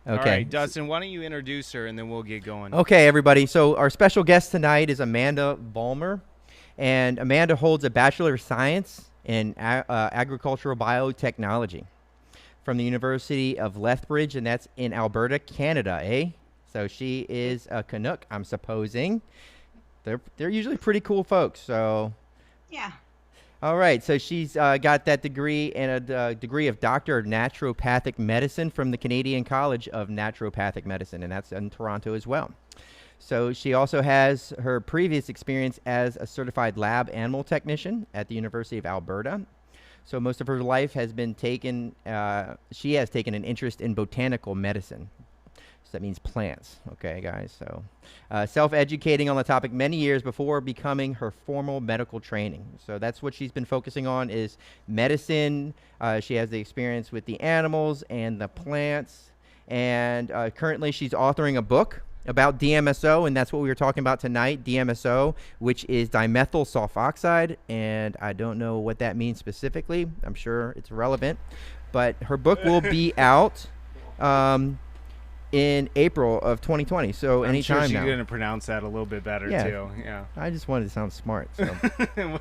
All right, Okay. Dustin, why don't you introduce her and then we'll get going. Okay, everybody. So our special guest tonight is Amanda Vollmer, and Amanda holds a Bachelor of Science in Agricultural Biotechnology from the University of Lethbridge, and that's in Alberta, Canada, eh? So she is a Canuck, I'm supposing. They're usually pretty cool folks. So Yeah. all right, so she's got that degree and a degree of Doctor of Naturopathic Medicine from the Canadian College of Naturopathic Medicine, and that's in Toronto as well. So she also has her previous experience as a certified lab animal technician at the University of Alberta. So most of her life has been taken, she has taken an interest in botanical medicine. So that means plants, okay, guys? So self educating on the topic many years before becoming her formal medical training. So that's what she's been focusing on is medicine. She has the experience with the animals and the plants. And currently she's authoring a book about DMSO, and that's what we were talking about tonight, DMSO, which is dimethyl sulfoxide. And I don't know what that means specifically. I'm sure it's relevant. But her book will be out. In April of 2020. So I'm sure anytime she's now. going to pronounce that a little bit better Yeah. too. Yeah. I just wanted to sound smart. So. Well,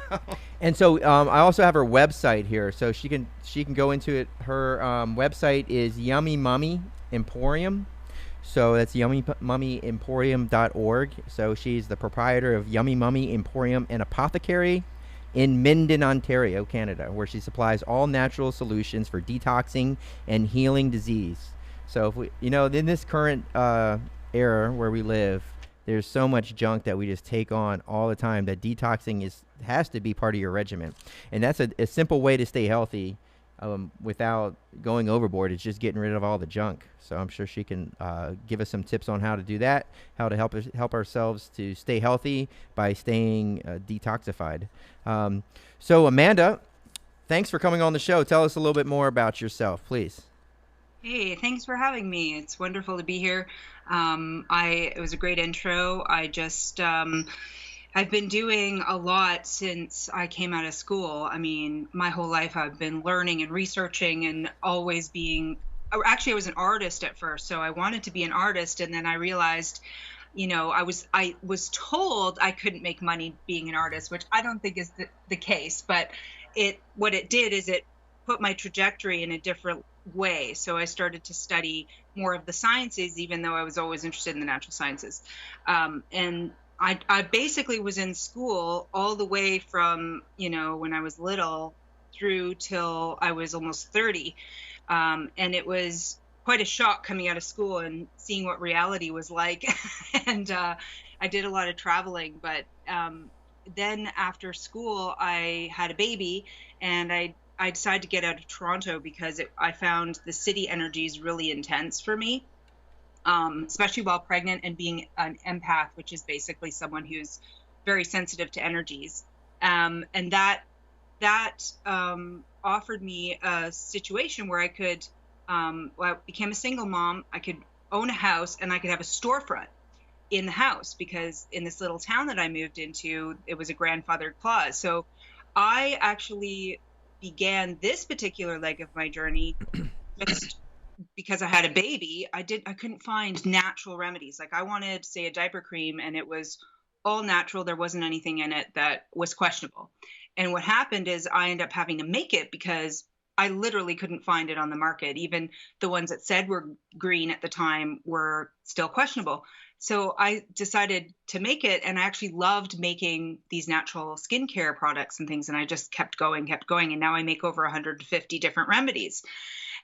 And so I also have her website here, so she can go into it. Her website is Yummy Mummy Emporium. So that's yummymummyemporium.org. So she's the proprietor of Yummy Mummy Emporium and Apothecary in Minden, Ontario, Canada, where she supplies all natural solutions for detoxing and healing disease. So if we, in this current era where we live, there's so much junk that we just take on all the time that detoxing has to be part of your regimen, and that's a simple way to stay healthy without going overboard. It's just getting rid of all the junk. So I'm sure she can give us some tips on how to do that, how to help ourselves to stay healthy by staying detoxified. So Amanda, thanks for coming on the show. Tell us a little bit more about yourself, please. Hey, thanks for having me. It's wonderful to be here. It was a great intro. I've been doing a lot since I came out of school. I mean, my whole life I've been learning and researching and always being, actually, I was an artist at first. So I wanted to be an artist. And then I realized, I was told I couldn't make money being an artist, which I don't think is the case. But what it did is it put my trajectory in a different way. So I started to study more of the sciences, even though I was always interested in the natural sciences. And I basically was in school all the way from, when I was little through till I was almost 30. And it was quite a shock coming out of school and seeing what reality was like. And I did a lot of traveling, but then after school, I had a baby and I decided to get out of Toronto because I found the city energies really intense for me, especially while pregnant and being an empath, which is basically someone who's very sensitive to energies. And that offered me a situation where I became a single mom. I could own a house and I could have a storefront in the house because in this little town that I moved into, it was a grandfathered clause. So I actually began this particular leg of my journey just because I had a baby. I couldn't find natural remedies. Like I wanted, say, a diaper cream and it was all natural. There wasn't anything in it that was questionable. And what happened is I ended up having to make it because I literally couldn't find it on the market. Even the ones that said were green at the time were still questionable. So I decided to make it, and I actually loved making these natural skincare products and things. And I just kept going, and now I make over 150 different remedies.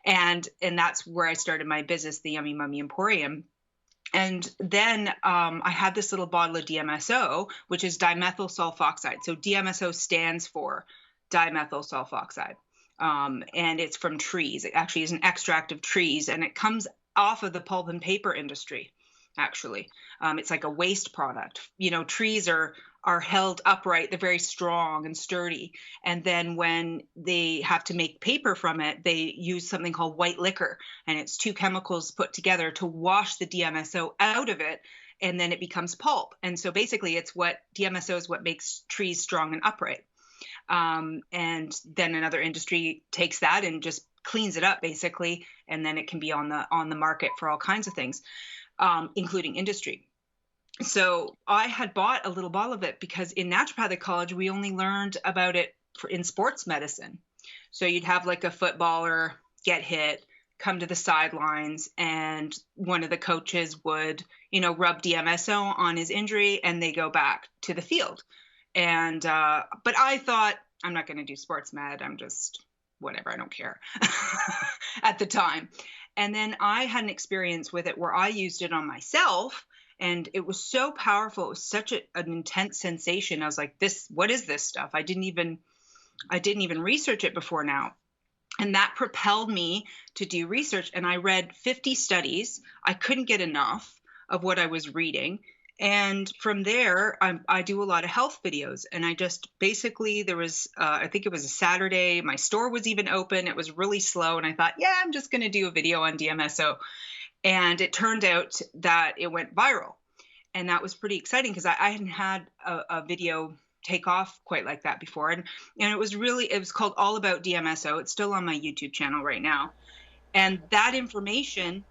And that's where I started my business, the Yummy Mummy Emporium. And then I had this little bottle of DMSO, which is dimethyl sulfoxide. So DMSO stands for dimethyl sulfoxide. And it's from trees. It actually is an extract of trees, and it comes off of the pulp and paper industry. Actually, it's like a waste product. Trees are held upright; they're very strong and sturdy. And then when they have to make paper from it, they use something called white liquor, and it's two chemicals put together to wash the DMSO out of it, and then it becomes pulp. And so basically, DMSO is what makes trees strong and upright. And then another industry takes that and just cleans it up basically, and then it can be on the market for all kinds of things, including industry. So I had bought a little bottle of it because in naturopathic college, we only learned about it in sports medicine. So you'd have like a footballer get hit, come to the sidelines, and one of the coaches would, rub DMSO on his injury, and they go back to the field. And, but I thought, I'm not going to do sports med. I'm just whatever. I don't care at the time. And then I had an experience with it where I used it on myself, and it was so powerful. It was such an intense sensation. I was like, what is this stuff? I didn't even research it before now. And that propelled me to do research. And I read 50 studies. I couldn't get enough of what I was reading. And from there, I do a lot of health videos. And I just basically, there was, I think it was a Saturday, my store was even open. It was really slow. And I thought, yeah, I'm just going to do a video on DMSO. And it turned out that it went viral. And that was pretty exciting because I hadn't had a video take off quite like that before. And it was called All About DMSO. It's still on my YouTube channel right now. And that information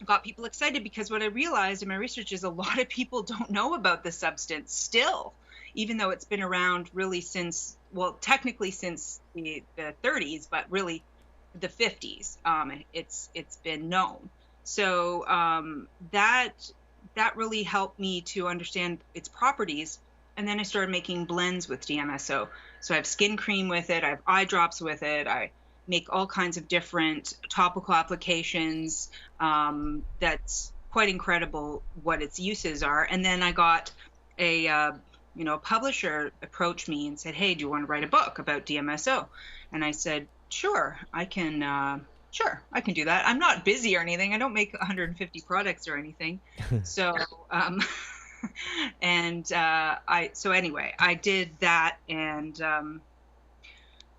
got people excited because what I realized in my research is a lot of people don't know about the substance still, even though it's been around really since, well, technically since the 30s, but really the 50s. It's been known. So that really helped me to understand its properties. And then I started making blends with DMSO. So I have skin cream with it. I have eye drops with it. I make all kinds of different topical applications. That's quite incredible what its uses are. And then I got a publisher approached me and said, hey, do you want to write a book about DMSO? And I said, sure, I can do that. I'm not busy or anything. I don't make 150 products or anything. So,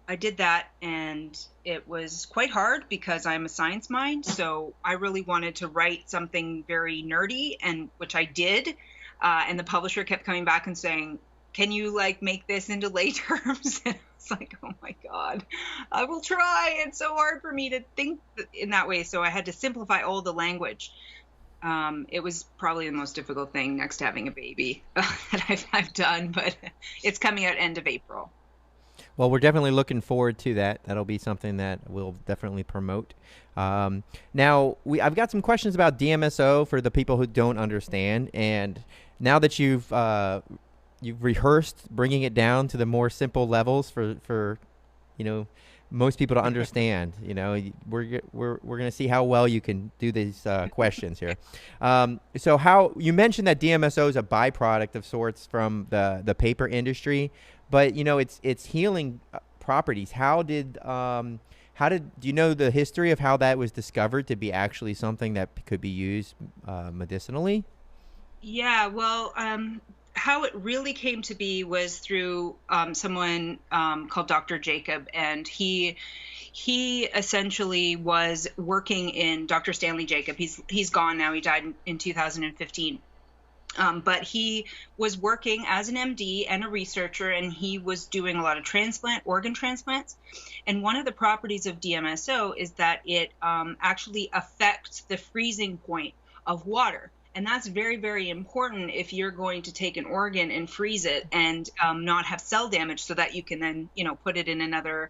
I did that, and it was quite hard because I'm a science mind. So I really wanted to write something very nerdy, and which I did. And the publisher kept coming back and saying, can you make this into lay terms? And I was like, oh my God, I will try. It's so hard for me to think in that way. So I had to simplify all the language. It was probably the most difficult thing next to having a baby that I've done, but it's coming out end of April. Well, we're definitely looking forward to that. That'll be something that we'll definitely promote. Now, I've got some questions about DMSO for the people who don't understand. And now that you've rehearsed bringing it down to the more simple levels for most people to understand, we're going to see how well you can do these questions here. So how you mentioned that DMSO is a byproduct of sorts from the paper industry, but its healing properties. Do you know the history of how that was discovered to be actually something that could be used medicinally? Yeah, well, how it really came to be was through someone called Dr. Jacob, and he essentially was working in Dr. Stanley Jacob. He's gone now. He died in 2015. But he was working as an MD and a researcher, and he was doing a lot of organ transplants. And one of the properties of DMSO is that it actually affects the freezing point of water. And that's very, very important if you're going to take an organ and freeze it and not have cell damage, so that you can then, put it in another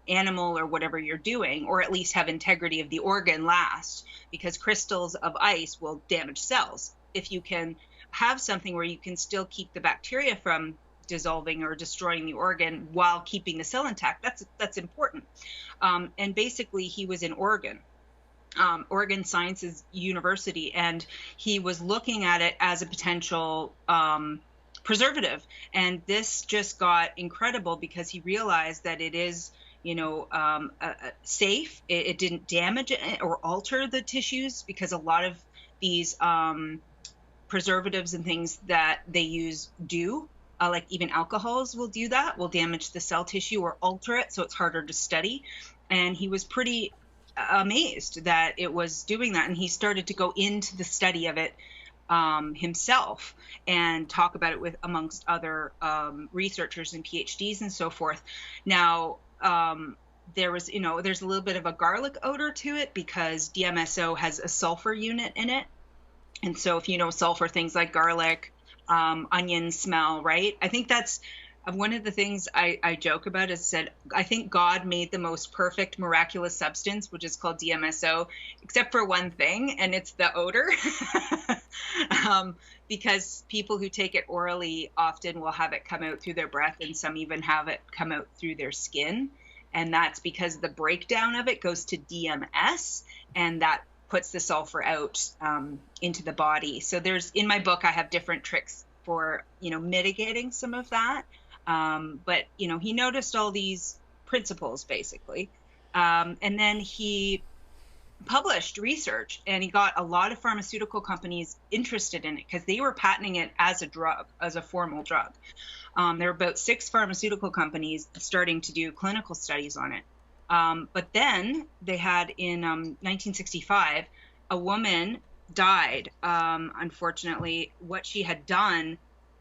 animal or whatever you're doing, or at least have integrity of the organ last, because crystals of ice will damage cells. If you can have something where you can still keep the bacteria from dissolving or destroying the organ while keeping the cell intact, that's important. And basically he was in Oregon Sciences University, and he was looking at it as a potential preservative. And this just got incredible because he realized that it is, safe. It didn't damage it or alter the tissues, because a lot of these preservatives and things that they use do, like even alcohols will do that, will damage the cell tissue or alter it, so it's harder to study. And he was pretty amazed that it was doing that, and he started to go into the study of it himself and talk about it with amongst other researchers and PhDs and so forth. Now, there was, there's a little bit of a garlic odor to it because DMSO has a sulfur unit in it. And so if you know sulfur, things like garlic, onion smell, right? I think that's one of the things I joke about is said, I think God made the most perfect miraculous substance, which is called DMSO, except for one thing, and it's the odor. Because people who take it orally often will have it come out through their breath, and some even have it come out through their skin. And that's because the breakdown of it goes to DMS, and that puts the sulfur out into the body. So in my book, I have different tricks for, mitigating some of that. But, he noticed all these principles, basically. And then he published research, and he got a lot of pharmaceutical companies interested in it because they were patenting it as a drug, as a formal drug. There were about 6 pharmaceutical companies starting to do clinical studies on it. But then they had in 1965, a woman died. Unfortunately, what she had done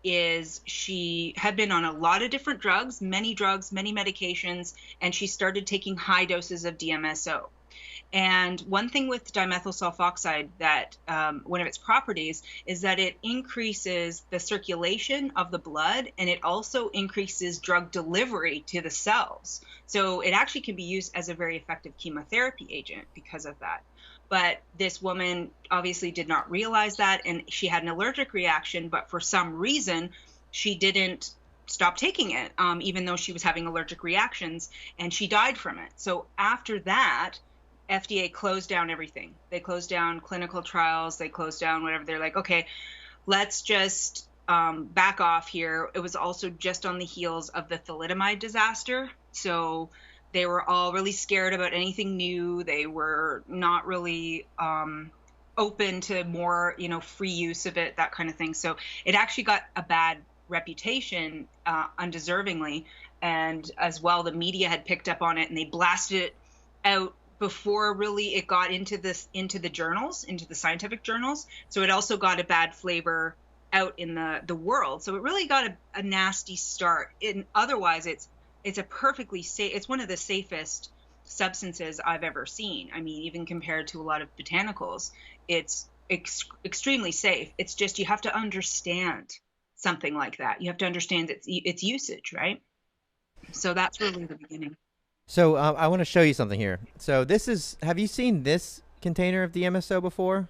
is she had been on a lot of different drugs, many medications, and she started taking high doses of DMSO. And one thing with dimethyl sulfoxide that one of its properties is that it increases the circulation of the blood, and it also increases drug delivery to the cells. So it actually can be used as a very effective chemotherapy agent because of that. But this woman obviously did not realize that, and she had an allergic reaction, but for some reason she didn't stop taking it, even though she was having allergic reactions, and she died from it. So after that, FDA closed down everything. They closed down clinical trials. They closed down whatever. They're like, okay, let's just back off here. It was also just on the heels of the thalidomide disaster. So they were all really scared about anything new. They were not really open to more, free use of it, that kind of thing. So it actually got a bad reputation, undeservingly. And as well, the media had picked up on it, and they blasted it out before really it got into the journals, into the scientific journals. So it also got a bad flavor out in the world. So it really got a nasty start. Otherwise, it's a perfectly safe, it's one of the safest substances I've ever seen. I mean, even compared to a lot of botanicals, it's extremely safe. It's just, you have to understand something like that. You have to understand its usage, right? So that's really the beginning. So I want to show you something here. So have you seen this container of DMSO before?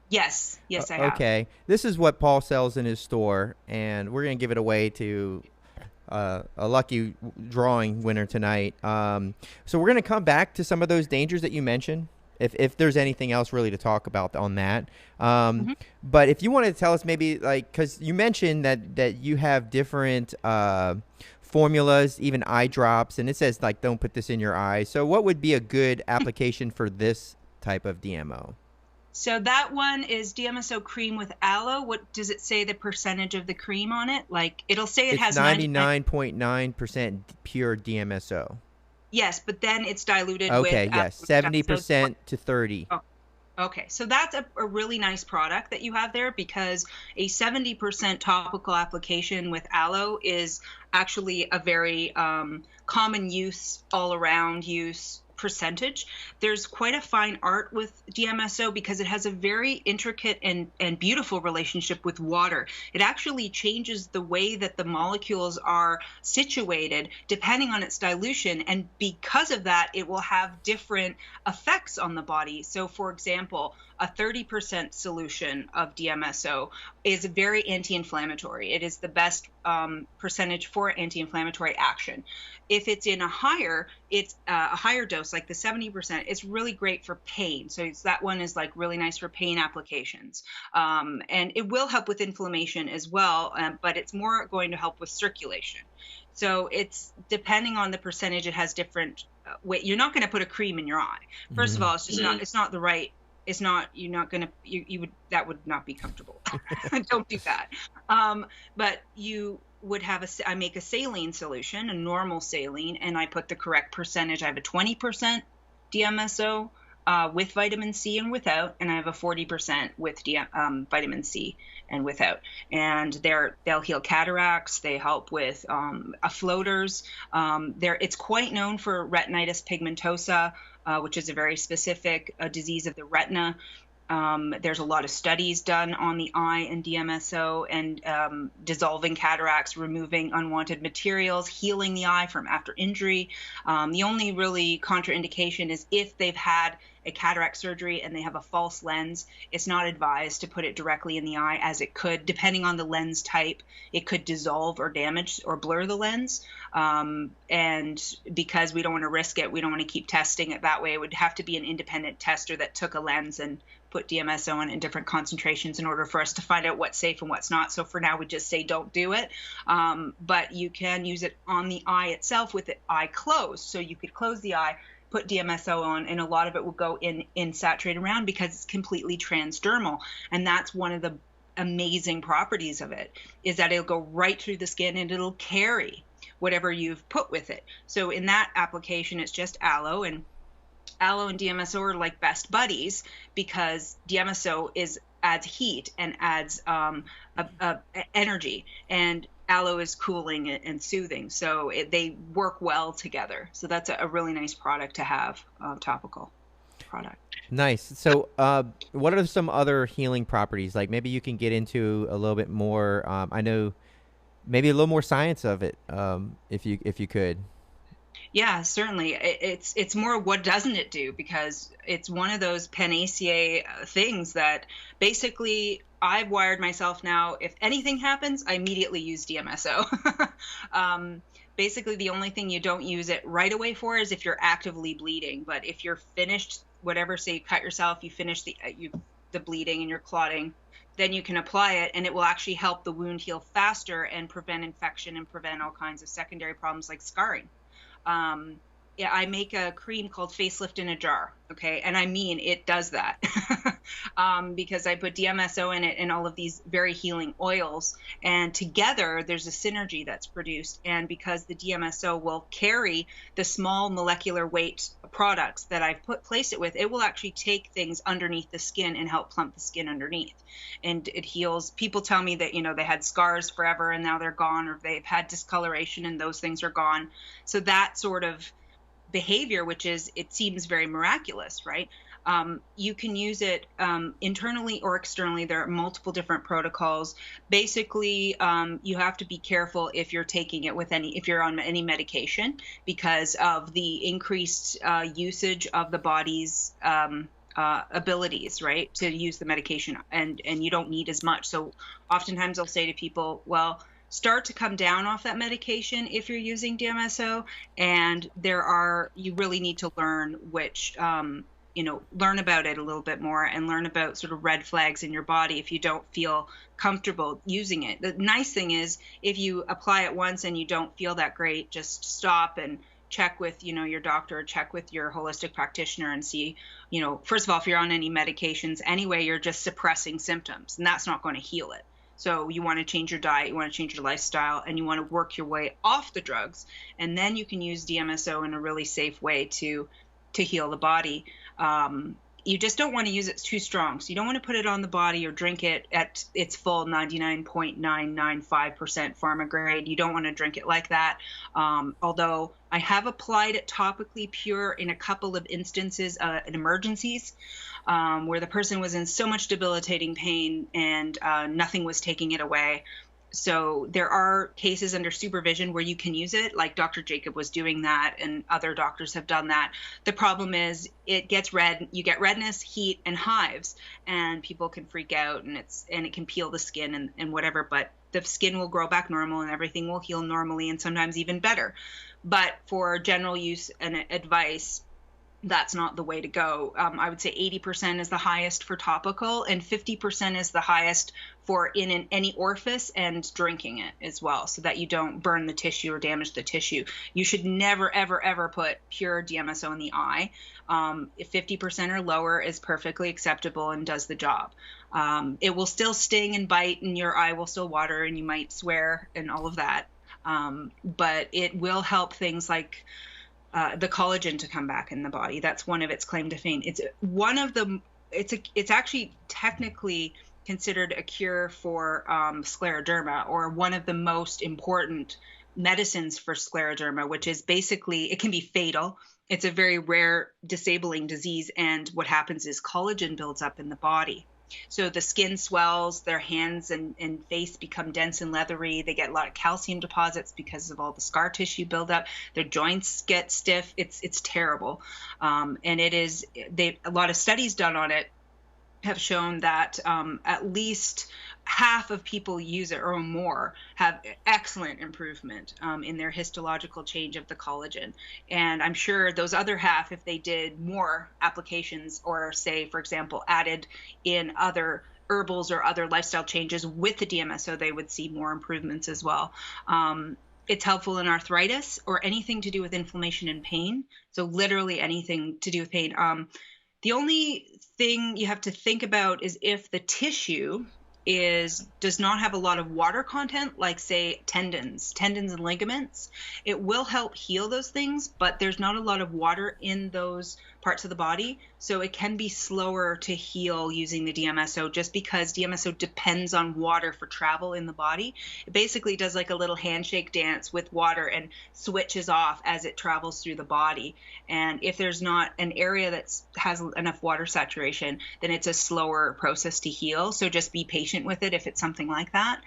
Yes, I have. Okay. This is what Paul sells in his store, and we're going to give it away to a lucky drawing winner tonight. So we're going to come back to some of those dangers that you mentioned, if there's anything else really to talk about on that. But if you want to tell us maybe, because you mentioned that you have different formulas, even eye drops, and it says don't put this in your eye. So what would be a good application for this type of DMO? So that one is DMSO cream with aloe. What does it say the percentage of the cream on it? It'll say it has 99.9% pure DMSO. Yes, but then it's diluted with... Okay, yes, 70% to 30%. Oh, okay, so that's a really nice product that you have there, because a 70% topical application with aloe is actually a very common use, all-around use percentage. There's quite a fine art with DMSO because it has a very intricate and beautiful relationship with water. It actually changes the way that the molecules are situated depending on its dilution, and because of that, it will have different effects on the body. So for example, a 30% solution of DMSO is very anti-inflammatory. It is the best percentage for anti-inflammatory action. If it's in a higher dose, like the 70%, it's really great for pain. So that one is really nice for pain applications. And it will help with inflammation as well, but it's more going to help with circulation. So it's depending on the percentage, it has different weight. You're not going to put a cream in your eye. First of all, it's just not the right. It's not, you're not going to, you would, that would not be comfortable. Don't do that. But you would have I make a saline solution, a normal saline, and I put the correct percentage. I have a 20% DMSO with vitamin C and without, and I have a 40% with vitamin C and without. And they'll heal cataracts. They help with floaters. It's quite known for retinitis pigmentosa, which is a very specific disease of the retina. There's a lot of studies done on the eye and DMSO and dissolving cataracts, removing unwanted materials, healing the eye from after injury. The only really contraindication is if they've had a cataract surgery and they have a false lens. It's not advised to put it directly in the eye, as it could, depending on the lens type, it could dissolve or damage or blur the lens. And because we don't want to risk it, we don't want to keep testing it that way. It would have to be an independent tester that took a lens and put DMSO in different concentrations in order for us to find out what's safe and what's not. So for now, we just say don't do it. But you can use it on the eye itself with the eye closed. So you could close the eye, put DMSO on, and a lot of it will go in saturated round because it's completely transdermal. And that's one of the amazing properties of it, is that it'll go right through the skin and it'll carry whatever you've put with it. So in that application, it's just aloe, and aloe and DMSO are like best buddies because DMSO adds heat and adds energy, and aloe is cooling and soothing. So they work well together. So that's a really nice product to have, topical product. Nice. So what are some other healing properties? Like maybe you can get into a little bit more, I know maybe a little more science of it, if you could. Yeah, certainly. It's more what doesn't it do, because it's one of those panacea things that basically I've wired myself now. If anything happens, I immediately use DMSO. Basically, the only thing you don't use it right away for is if you're actively bleeding. But if you're finished, whatever, say you cut yourself, you finish the bleeding and you're clotting, then you can apply it, and it will actually help the wound heal faster and prevent infection and prevent all kinds of secondary problems like scarring. Yeah, I make a cream called Facelift in a Jar, okay? And I mean, it does that because I put DMSO in it and all of these very healing oils. And together, there's a synergy that's produced. And because the DMSO will carry the small molecular weight products that I've placed it with, it will actually take things underneath the skin and help plump the skin underneath. And it heals. People tell me that, they had scars forever and now they're gone, or they've had discoloration and those things are gone. So that sort of behavior, which is, it seems very miraculous, right? You can use it internally or externally. There are multiple different protocols. Basically, you have to be careful if you're taking it with if you're on any medication, because of the increased usage of the body's abilities, right, to use the medication, and you don't need as much. So oftentimes I'll say to people, well, start to come down off that medication if you're using DMSO, and you really need to learn which, learn about it a little bit more and learn about sort of red flags in your body if you don't feel comfortable using it. The nice thing is, if you apply it once and you don't feel that great, just stop and check with, your doctor, check with your holistic practitioner and see, first of all, if you're on any medications anyway, you're just suppressing symptoms, and that's not going to heal it. So you want to change your diet, you want to change your lifestyle, and you want to work your way off the drugs. And then you can use DMSO in a really safe way to heal the body. You just don't want to use it too strong. So you don't want to put it on the body or drink it at its full 99.995% pharma grade. You don't want to drink it like that. Although I have applied it topically pure in a couple of instances in emergencies where the person was in so much debilitating pain and nothing was taking it away. So there are cases under supervision where you can use it, like Dr. Jacob was doing that, and other doctors have done that. The problem is it gets red, you get redness, heat, and hives, and people can freak out, and it can peel the skin and whatever, but the skin will grow back normal and everything will heal normally and sometimes even better. But for general use and advice, that's not the way to go. I would say 80% is the highest for topical, and 50% is the highest for in any orifice and drinking it as well, so that you don't burn the tissue or damage the tissue. You should never, ever, ever put pure DMSO in the eye. If 50% or lower is perfectly acceptable and does the job. It will still sting and bite, and your eye will still water, and you might swear and all of that. But it will help things like the collagen to come back in the body. That's one of its claim to fame. It's one of the, it's actually technically considered a cure for scleroderma, or one of the most important medicines for scleroderma, which is basically, it can be fatal. It's a very rare disabling disease. And what happens is collagen builds up in the body. So the skin swells, their hands and face become dense and leathery. They get a lot of calcium deposits because of all the scar tissue buildup. Their joints get stiff. It's terrible. And it is, a lot of studies done on it have shown that at least half of people use it or more have excellent improvement in their histological change of the collagen. And I'm sure those other half, if they did more applications, or say, for example, added in other herbals or other lifestyle changes with the DMSO, they would see more improvements as well. It's helpful in arthritis or anything to do with inflammation and pain. So literally anything to do with pain. The only thing you have to think about is if the tissue does not have a lot of water content, like say tendons and ligaments, it will help heal those things, but there's not a lot of water in those parts of the body. So it can be slower to heal using the DMSO, just because DMSO depends on water for travel in the body. It basically does like a little handshake dance with water and switches off as it travels through the body. And if there's not an area that has enough water saturation, then it's a slower process to heal. So just be patient with it if it's something like that.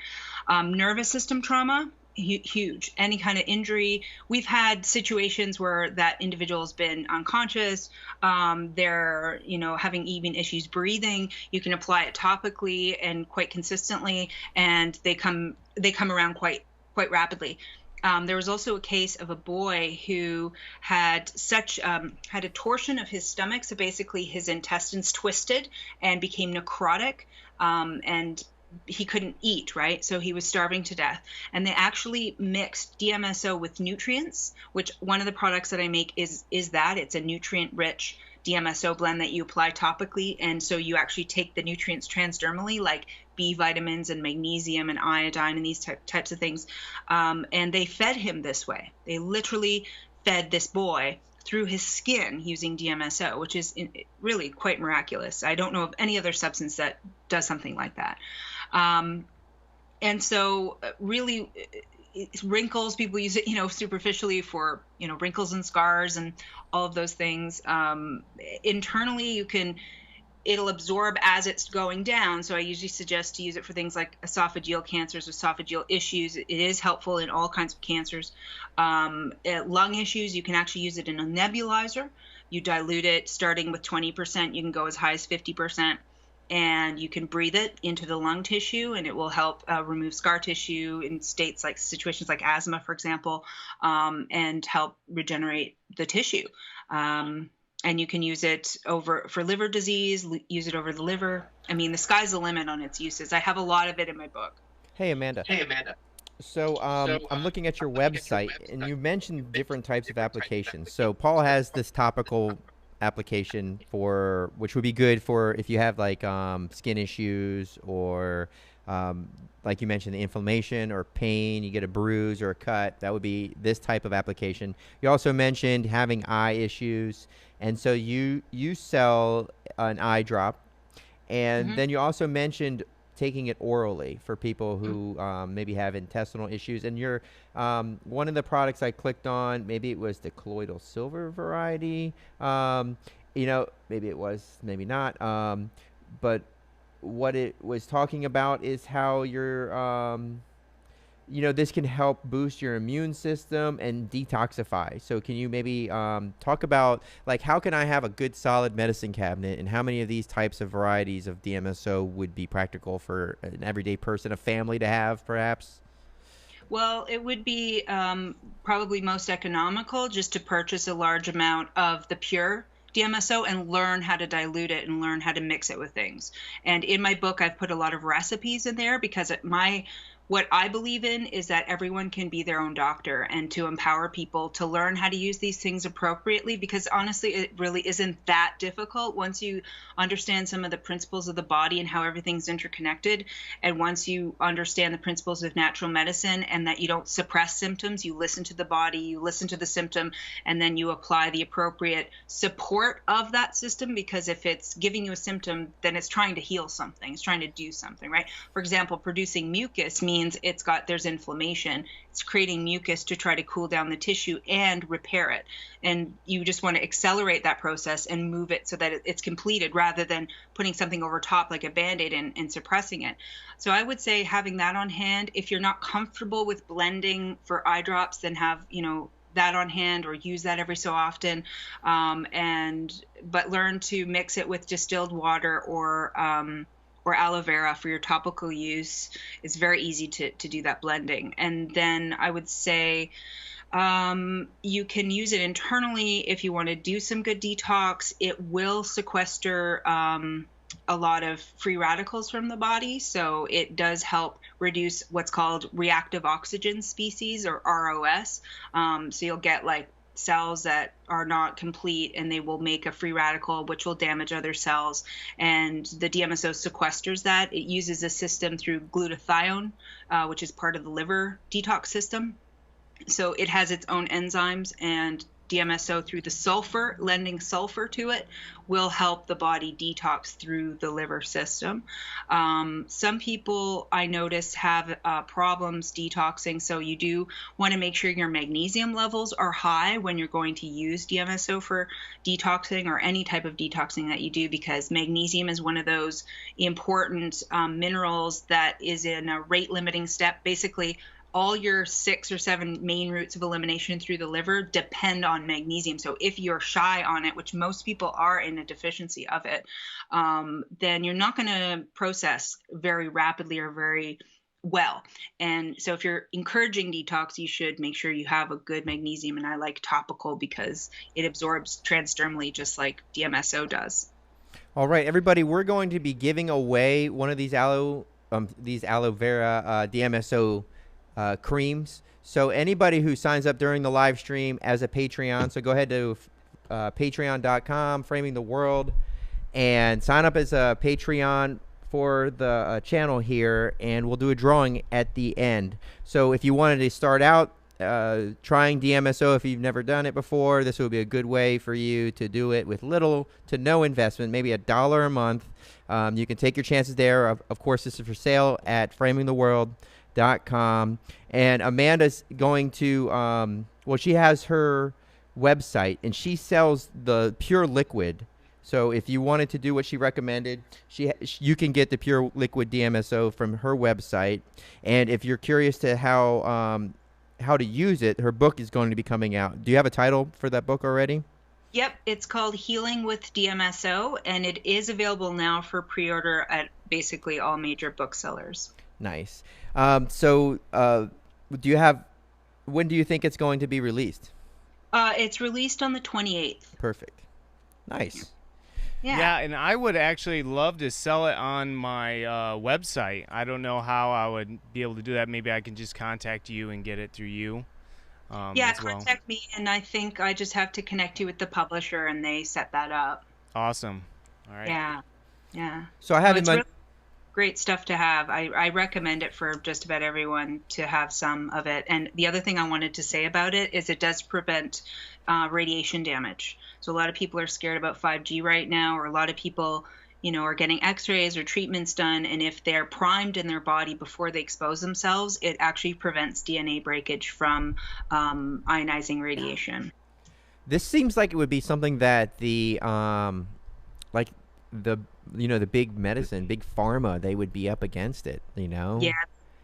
Nervous system trauma, huge. Any kind of injury. We've had situations where that individual has been unconscious. They're, having even issues breathing. You can apply it topically and quite consistently, and they come around quite rapidly. There was also a case of a boy who had had a torsion of his stomach. So basically his intestines twisted and became necrotic, and he couldn't eat, right? So he was starving to death. And they actually mixed DMSO with nutrients, which one of the products that I make is that. It's a nutrient-rich DMSO blend that you apply topically. And so you actually take the nutrients transdermally, like B vitamins and magnesium and iodine and these types of things. And they fed him this way. They literally fed this boy through his skin using DMSO, which is really quite miraculous. I don't know of any other substance that does something like that. And so really wrinkles, people use it, superficially for, wrinkles and scars and all of those things. Internally, it'll absorb as it's going down. So I usually suggest to use it for things like esophageal cancers, esophageal issues. It is helpful in all kinds of cancers. Lung issues, you can actually use it in a nebulizer. You dilute it starting with 20%. You can go as high as 50%. And you can breathe it into the lung tissue, and it will help remove scar tissue in situations like asthma, for example, and help regenerate the tissue. And you can use it for liver disease, use it over the liver. I mean, the sky's the limit on its uses. I have a lot of it in my book. Hey, Amanda. So I'm looking at your website, and you mentioned different types of applications. So Paul has this topical application which would be good for if you have like skin issues, or like you mentioned, the inflammation or pain, you get a bruise or a cut. That would be this type of application. You also mentioned having eye issues, and so you sell an eye drop, and then you also mentioned taking it orally for people who maybe have intestinal issues. And you're one of the products I clicked on, maybe it was the colloidal silver variety. Maybe it was, maybe not. But what it was talking about is how you're, this can help boost your immune system and detoxify. So can you maybe talk about, like, how can I have a good solid medicine cabinet, and how many of these types of varieties of DMSO would be practical for an everyday person, a family to have, perhaps? Well, it would be probably most economical just to purchase a large amount of the pure DMSO and learn how to dilute it and learn how to mix it with things. And in my book, I've put a lot of recipes in there, because what I believe in is that everyone can be their own doctor, and to empower people to learn how to use these things appropriately, because honestly, it really isn't that difficult once you understand some of the principles of the body and how everything's interconnected. And once you understand the principles of natural medicine and that you don't suppress symptoms, you listen to the body, you listen to the symptom, and then you apply the appropriate support of that system, because if it's giving you a symptom, then it's trying to heal something, it's trying to do something, right? For example, producing mucus means there's inflammation. It's creating mucus to try to cool down the tissue and repair it. And you just want to accelerate that process and move it so that it's completed, rather than putting something over top like a Band-Aid and suppressing it. So I would say having that on hand. If you're not comfortable with blending for eye drops, then have, that on hand, or use that every so often. But learn to mix it with distilled water or aloe vera for your topical use. It's very easy to do that blending. And then I would say you can use it internally if you want to do some good detox. It will sequester a lot of free radicals from the body. So it does help reduce what's called reactive oxygen species, or ROS. So you'll get like cells that are not complete, and they will make a free radical which will damage other cells, and the DMSO sequesters that. It uses a system through glutathione, which is part of the liver detox system. So it has its own enzymes, and DMSO through the sulfur, lending sulfur to it, will help the body detox through the liver system. Some people I notice have problems detoxing, so you do want to make sure your magnesium levels are high when you're going to use DMSO for detoxing, or any type of detoxing that you do, because magnesium is one of those important minerals that is in a rate limiting step. Basically, all your 6 or 7 main routes of elimination through the liver depend on magnesium. So if you're shy on it, which most people are in a deficiency of it, then you're not going to process very rapidly or very well. And so if you're encouraging detox, you should make sure you have a good magnesium. And I like topical because it absorbs transdermally, just like DMSO does. All right, everybody, we're going to be giving away one of these aloe vera DMSO creams. So anybody who signs up during the live stream as a Patreon, so go ahead to patreon.com, Framing the World, and sign up as a Patreon for the channel here, and we'll do a drawing at the end. So if you wanted to start out trying DMSO, if you've never done it before, this would be a good way for you to do it with little to no investment, maybe $1 a month. You can take your chances there. Of course, this is for sale at framingtheworld.com. And Amanda's going to she has her website, and she sells the pure liquid. So if you wanted to do what she recommended, you can get the pure liquid DMSO from her website. And if you're curious to how to use it, her book is going to be coming out. Do you have a title for that book already? Yep, it's called Healing with DMSO, and it is available now for pre-order at basically all major booksellers. Nice. When do you think it's going to be released? It's released on the 28th. Perfect. Nice. Yeah, and I would actually love to sell it on my website. I don't know how I would be able to do that. Maybe I can just contact you and get it through you. Contact me, and I think I just have to connect you with the publisher, and they set that up. Awesome. All right. Yeah. So I have really great stuff to have. I recommend it for just about everyone to have some of it. And the other thing I wanted to say about it is it does prevent radiation damage. So a lot of people are scared about 5G right now, or a lot of people, are getting x-rays or treatments done. And if they're primed in their body before they expose themselves, it actually prevents DNA breakage from ionizing radiation. This seems like it would be something that the big medicine, big pharma, they would be up against it, Yeah,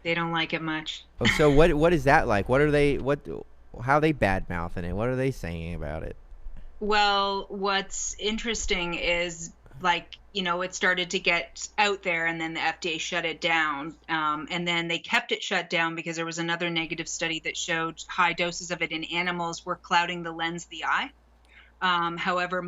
they don't like it much. Oh, so what is that like? How are they bad mouthing it? What are they saying about it? Well, what's interesting is it started to get out there, and then the FDA shut it down. And then they kept it shut down because there was another negative study that showed high doses of it in animals were clouding the lens of the eye. However,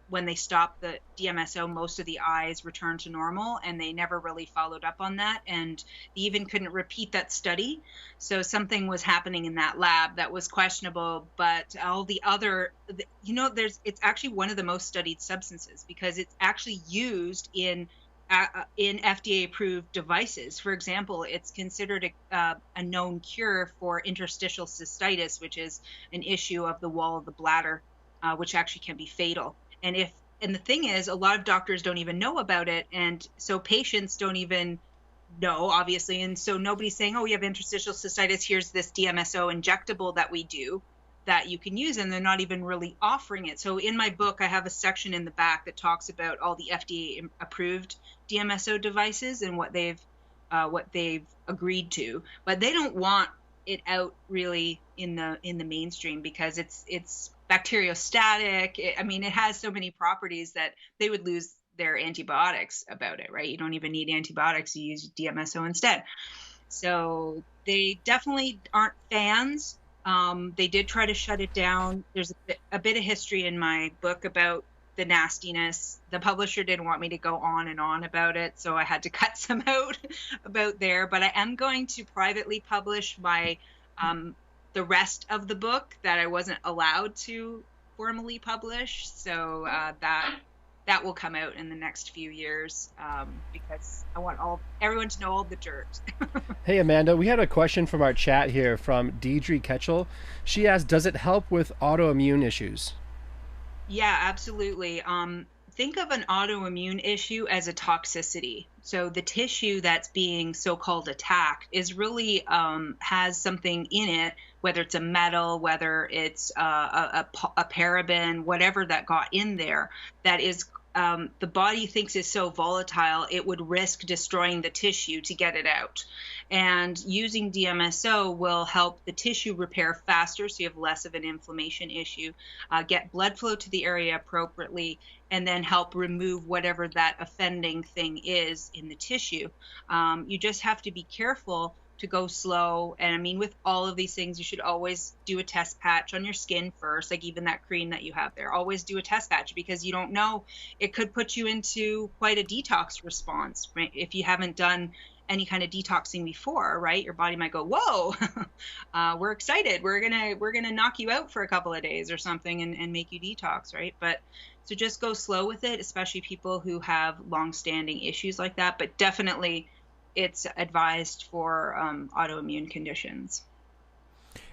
when they stopped the DMSO, most of the eyes returned to normal, and they never really followed up on that. And they even couldn't repeat that study. So something was happening in that lab that was questionable. But all the other, it's actually one of the most studied substances because it's actually used in FDA-approved devices. For example, it's considered a known cure for interstitial cystitis, which is an issue of the wall of the bladder, which actually can be fatal. And the thing is, a lot of doctors don't even know about it, and so patients don't even know, obviously. And so nobody's saying, "Oh, you have interstitial cystitis. Here's this DMSO injectable that we do that you can use," and they're not even really offering it. So in my book, I have a section in the back that talks about all the FDA-approved DMSO devices and what they've agreed to, but they don't want it out really in the mainstream because it's bacteriostatic. It has so many properties that they would lose their antibiotics about it, right? You don't even need antibiotics, you use DMSO instead. So they definitely aren't fans. They did try to shut it down. There's a bit of history in my book about the nastiness. The publisher didn't want me to go on and on about it, so I had to cut some out about there. But I am going to privately publish my the rest of the book that I wasn't allowed to formally publish. So that will come out in the next few years because I want everyone to know all the dirt. Hey, Amanda, we had a question from our chat here from Deidre Ketchel. She asked, does it help with autoimmune issues? Yeah, absolutely. Think of an autoimmune issue as a toxicity. So the tissue that's being so-called attacked is really has something in it, whether it's a metal, whether it's a paraben, whatever that got in there, that is the body thinks is so volatile, it would risk destroying the tissue to get it out. And using DMSO will help the tissue repair faster, so you have less of an inflammation issue, get blood flow to the area appropriately, and then help remove whatever that offending thing is in the tissue. You just have to be careful to go slow. And with all of these things, you should always do a test patch on your skin first, like even that cream that you have there. Always do a test patch because you don't know, it could put you into quite a detox response, right? If you haven't done any kind of detoxing before, right? Your body might go, whoa, we're excited. We're gonna knock you out for a couple of days or something and make you detox, right? But so just go slow with it, especially people who have long-standing issues like that. But definitely it's advised for autoimmune conditions.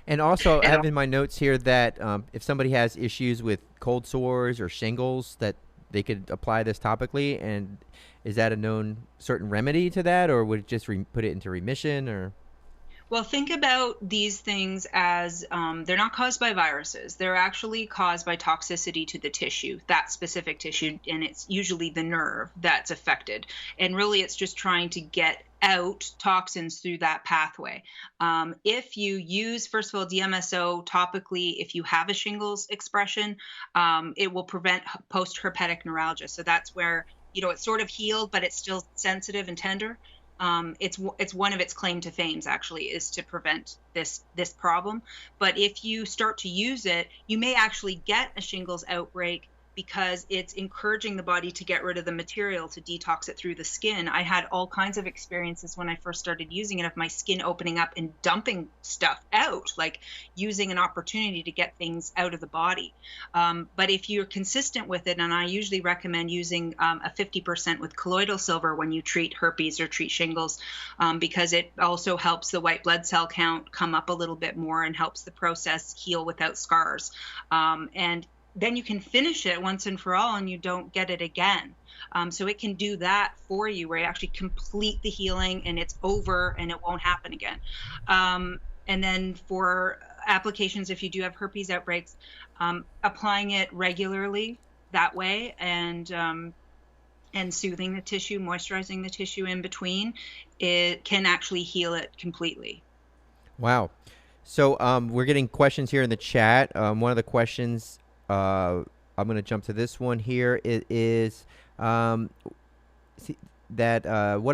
And also, I have in my notes here that if somebody has issues with cold sores or shingles, that they could apply this topically. And is that a known certain remedy to that, or would it just put it into remission? Or well, think about these things as they're not caused by viruses. They're actually caused by toxicity to the tissue, that specific tissue, and it's usually the nerve that's affected. And really, it's just trying to get out toxins through that pathway. If you use, first of all, DMSO topically, if you have a shingles expression, it will prevent post-herpetic neuralgia. So that's where, it's sort of healed, but it's still sensitive and tender. It's one of its claim to fames, actually, is to prevent this problem. But if you start to use it, you may actually get a shingles outbreak because it's encouraging the body to get rid of the material to detox it through the skin. I had all kinds of experiences when I first started using it of my skin opening up and dumping stuff out, like using an opportunity to get things out of the body. But if you're consistent with it, and I usually recommend using a 50% with colloidal silver when you treat herpes or treat shingles, because it also helps the white blood cell count come up a little bit more and helps the process heal without scars. And then you can finish it once and for all and you don't get it again. So it can do that for you where you actually complete the healing and it's over and it won't happen again. And then for applications, if you do have herpes outbreaks, applying it regularly that way and soothing the tissue, moisturizing the tissue in between, it can actually heal it completely. Wow. So we're getting questions here in the chat. One of the questions, I'm going to jump to this one here. It is what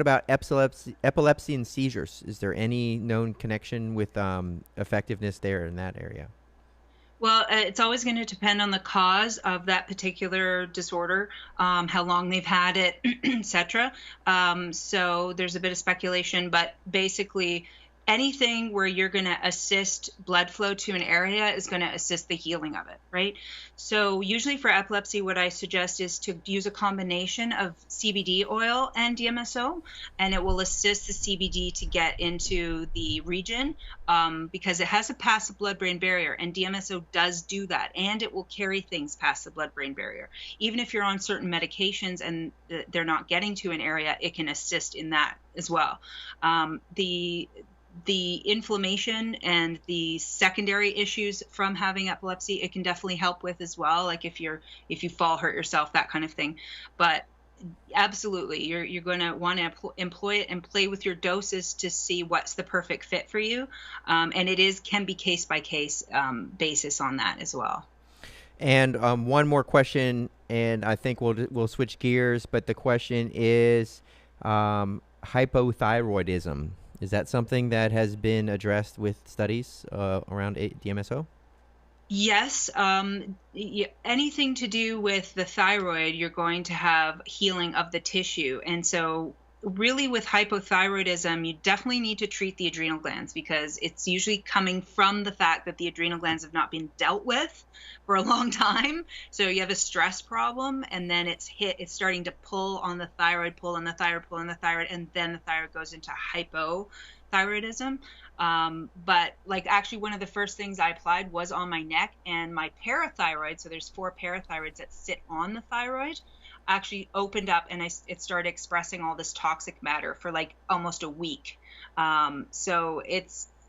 about epilepsy and seizures? Is there any known connection with effectiveness there in that area? Well, it's always going to depend on the cause of that particular disorder, how long they've had it, etc. So there's a bit of speculation, but basically anything where you're going to assist blood flow to an area is going to assist the healing of it, right? So usually for epilepsy, what I suggest is to use a combination of CBD oil and DMSO, and it will assist the CBD to get into the region, because it has a passive blood-brain barrier, and DMSO does do that, and it will carry things past the blood-brain barrier. Even if you're on certain medications and they're not getting to an area, it can assist in that as well. The inflammation and the secondary issues from having epilepsy, it can definitely help with as well. Like if you fall, hurt yourself, that kind of thing. But absolutely, you're going to want to employ it and play with your doses to see what's the perfect fit for you. And can be case by case basis on that as well. And one more question, and I think we'll switch gears. But the question is hypothyroidism. Is that something that has been addressed with studies around DMSO? Yes. Anything to do with the thyroid, you're going to have healing of the tissue. And so really with hypothyroidism, you definitely need to treat the adrenal glands, because it's usually coming from the fact that the adrenal glands have not been dealt with for a long time. So you have a stress problem, and then it's starting to pull on the thyroid, and then the thyroid goes into hypothyroidism. But like actually one of the first things I applied was on my neck, and my parathyroid, so there's 4 parathyroids that sit on the thyroid, actually opened up, and it started expressing all this toxic matter for like almost a week. So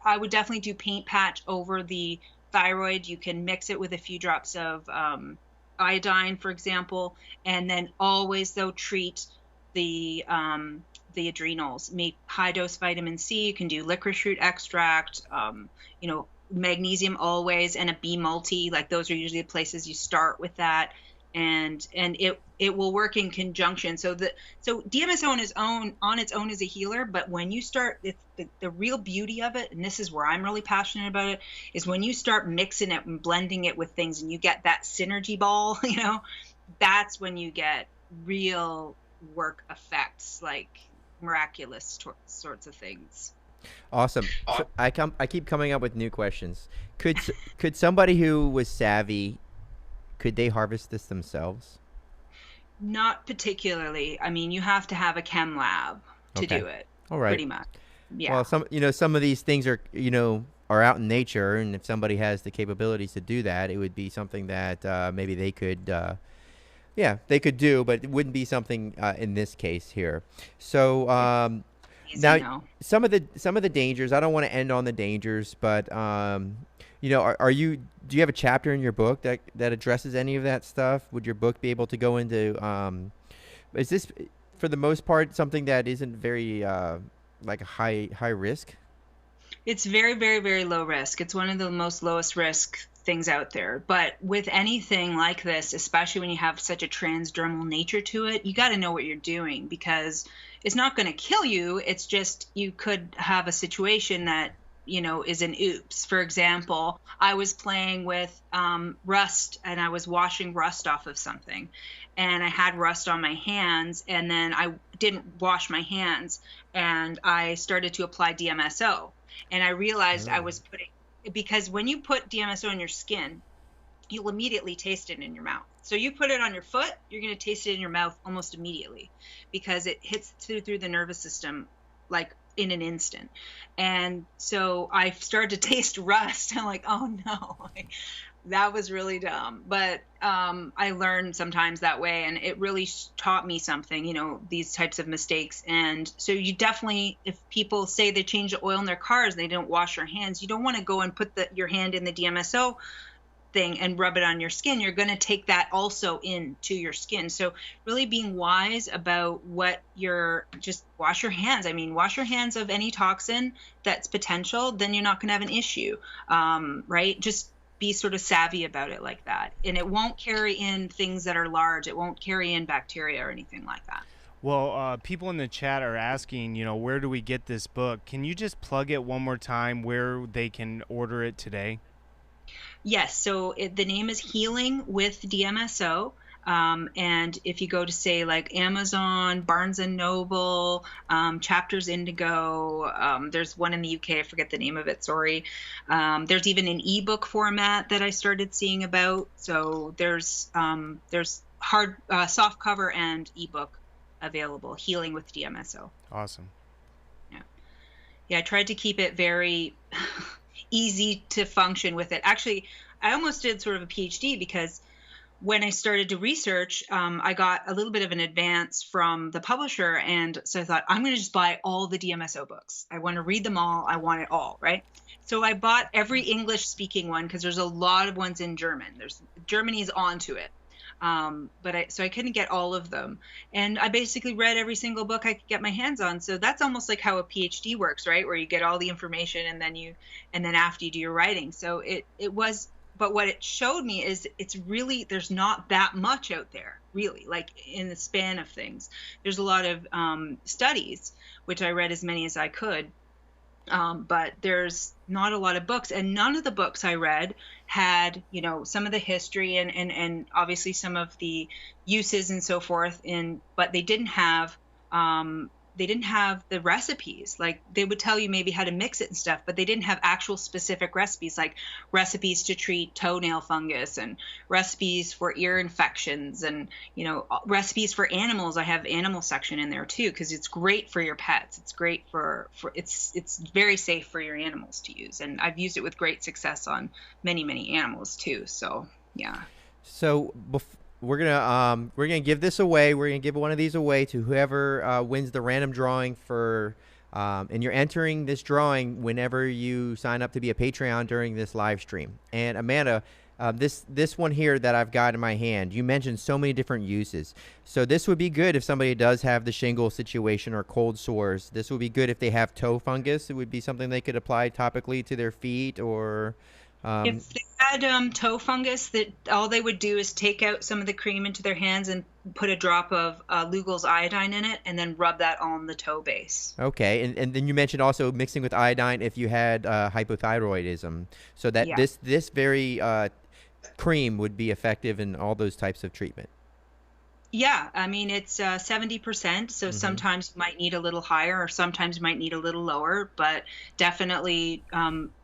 I would definitely do paint patch over the thyroid. You can mix it with a few drops of iodine, for example, and then always though treat the adrenals. Make high dose vitamin C. You can do licorice root extract, magnesium always, and a B multi. Like those are usually the places you start with that. And it will work in conjunction. So DMSO on its own is a healer, but when you start, the real beauty of it, and this is where I'm really passionate about it, is when you start mixing it and blending it with things, and you get that synergy ball, that's when you get real work effects, like miraculous sorts of things. Awesome. So I keep coming up with new questions. Could somebody who was savvy, could they harvest this themselves? Not particularly. I mean, you have to have a chem lab to do it. All right. Pretty much. Yeah. Well, some of these things are out in nature, and if somebody has the capabilities to do that, it would be something that maybe they could do, but it wouldn't be something in this case here. So now some of the dangers. I don't want to end on the dangers, but do you have a chapter in your book that addresses any of that stuff? Would your book be able to go into, is this for the most part something that isn't very like a high risk? It's very, very, very low risk. It's one of the most lowest risk things out there. But with anything like this, especially when you have such a transdermal nature to it, you got to know what you're doing, because it's not going to kill you. It's just you could have a situation that is an oops. For example, I was playing with rust, and I was washing rust off of something, and I had rust on my hands, and then I didn't wash my hands, and I started to apply DMSO, and I realized I was because when you put DMSO in your skin, you'll immediately taste it in your mouth. So you put it on your foot, you're going to taste it in your mouth almost immediately, because it hits through the nervous system like in an instant. And so I started to taste rust. I'm like, oh no, that was really dumb. But I learned sometimes that way, and it really taught me something, these types of mistakes. And so you definitely, if people say they change the oil in their cars, they don't wash their hands, you don't want to go and put your hand in the DMSO thing and rub it on your skin. You're going to take that also into your skin. So really being wise about just wash your hands. I mean, wash your hands of any toxin that's potential, then you're not going to have an issue, right? Just be sort of savvy about it like that. And it won't carry in things that are large. It won't carry in bacteria or anything like that. Well, people in the chat are asking, where do we get this book? Can you just plug it one more time where they can order it today? Yes, so the name is Healing with DMSO. And if you go to say like Amazon, Barnes and Noble, Chapters Indigo, there's one in the UK, I forget the name of it, sorry. There's even an ebook format that I started seeing about. So there's hard, soft cover and ebook available, Healing with DMSO. Awesome. Yeah, I tried to keep it very easy to function with it. Actually, I almost did sort of a PhD because when I started to research, I got a little bit of an advance from the publisher. And so I thought, I'm going to just buy all the DMSO books. I want to read them all. I want it all, right? So I bought every English speaking one because there's a lot of ones in German. Germany's onto it. So I couldn't get all of them. And I basically read every single book I could get my hands on. So that's almost like how a PhD works, right? Where you get all the information and then after you do your writing. So but what it showed me is it's really, there's not that much out there, really, like in the span of things. There's a lot of studies, which I read as many as I could. But there's not a lot of books, and none of the books I read had, some of the history and obviously some of the uses and so forth but they didn't have the recipes. Like they would tell you maybe how to mix it and stuff, but they didn't have actual specific recipes, like recipes to treat toenail fungus and recipes for ear infections and, recipes for animals. I have animal section in there too, because it's great for your pets. It's great it's very safe for your animals to use. And I've used it with great success on many, many animals too. So, yeah. So we're gonna give this away. We're gonna give one of these away to whoever wins the random drawing for, and you're entering this drawing whenever you sign up to be a Patreon during this live stream. And Amanda, this one here that I've got in my hand, you mentioned so many different uses. So this would be good if somebody does have the shingle situation or cold sores. This would be good if they have toe fungus. It would be something they could apply topically to their feet or. If they had toe fungus, that all they would do is take out some of the cream into their hands and put a drop of Lugol's iodine in it, and then rub that on the toe base. Okay, and then you mentioned also mixing with iodine if you had hypothyroidism, so that this very cream would be effective in all those types of treatment. Yeah, I mean, it's 70%, so sometimes you might need a little higher or sometimes you might need a little lower, but definitely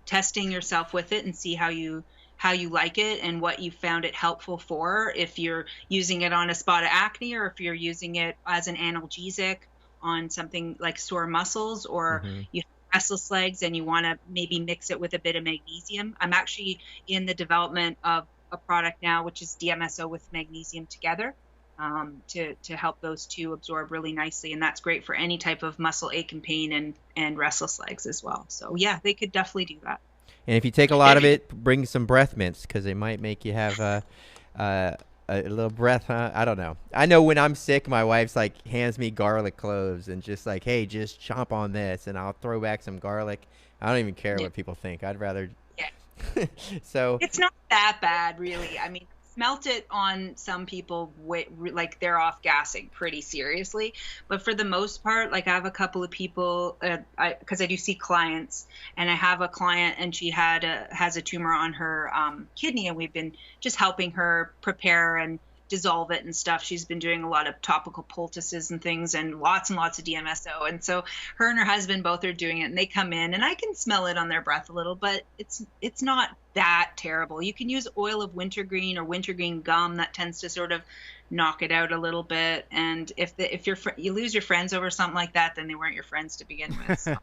testing yourself with it and see how you like it and what you found it helpful for, if you're using it on a spot of acne or if you're using it as an analgesic on something like sore muscles, or you have restless legs and you want to maybe mix it with a bit of magnesium. I'm actually in the development of a product now, which is DMSO with magnesium together. To help those two absorb really nicely. And that's great for any type of muscle ache and pain and restless legs as well. So yeah, they could definitely do that. And if you take a lot of it, bring some breath mints because they might make you have a little breath. I don't know. I know when I'm sick, my wife's like hands me garlic cloves and just like, hey, just chomp on this, and I'll throw back some garlic. I don't even care what people think. I'd rather. Yeah. So it's not that bad, really. I mean, smelt it on some people like they're off gassing pretty seriously, but for the most part, like I have a couple of people because I do see clients, and I have a client and she has a tumor on her kidney, and we've been just helping her prepare and dissolve it and stuff. She's been doing a lot of topical poultices and things and lots of DMSO. And so her and her husband both are doing it, and they come in and I can smell it on their breath a little, but it's not that terrible. You can use oil of wintergreen or wintergreen gum. That tends to sort of knock it out a little bit. And if you lose your friends over something like that, then they weren't your friends to begin with. So.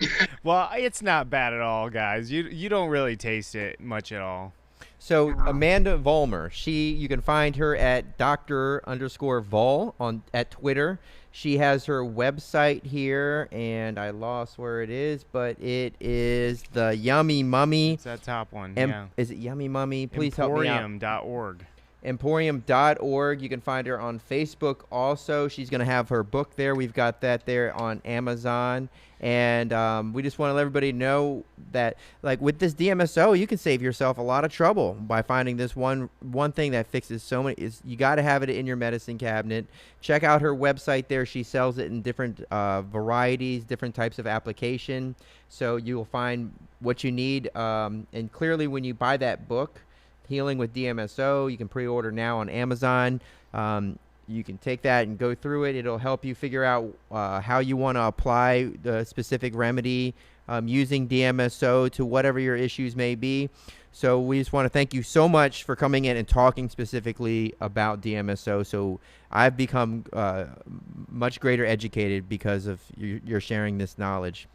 Well, it's not bad at all, guys. You don't really taste it much at all. So Amandha Vollmer, you can find her at Dr_Voll at Twitter. She has her website here, and I lost where it is, but it is the Yummy Mummy. It's that top one. Is it Yummy Mummy? Please help me out. Emporium.org. Emporium.org. You can find her on Facebook also. She's going to have her book there. We've got that there on Amazon. And we just want to let everybody know that, like, with this DMSO, you can save yourself a lot of trouble by finding this one thing that fixes so many. You got to have it in your medicine cabinet. Check out her website there. She sells it in different varieties, different types of application. So you'll find what you need. And clearly, when you buy that book, Healing with DMSO. You can pre-order now on Amazon. You can take that and go through it. It'll help you figure out how you want to apply the specific remedy using DMSO to whatever your issues may be. So we just want to thank you so much for coming in and talking specifically about DMSO. So I've become much greater educated because of your sharing this knowledge.